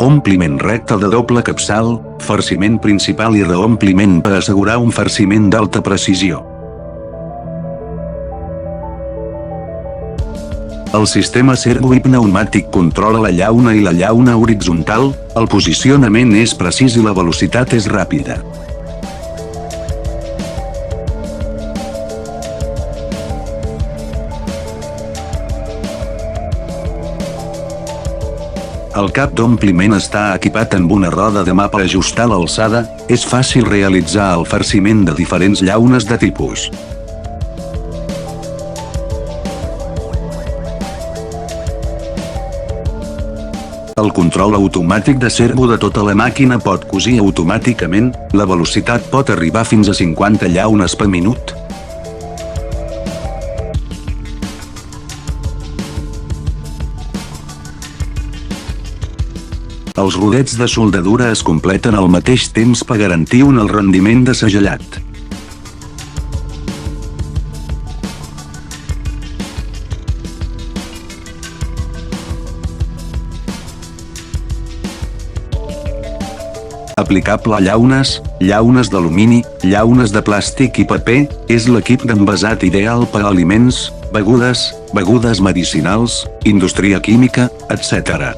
Ompliment recte de doble capçal, farciment principal i reompliment per assegurar un farciment d'alta precisió. El sistema servo-pneumàtic controla la llauna i la llauna horitzontal, el posicionament és precís i la velocitat és ràpida. El cap d'ompliment està equipat amb una roda de mà per ajustar l'alçada, és fàcil realitzar el farciment de diferents llaunes de tipus. El control automàtic de servo de tota la màquina pot cosir automàticament, la velocitat pot arribar fins a 50 llaunes per minut. Els rodets de soldadura es completen al mateix temps per garantir un alt rendiment de segellat. Aplicable a llaunes, llaunes d'alumini, llaunes de plàstic i paper, és l'equip d'envasat ideal per a aliments, begudes medicinals, indústria química, etc.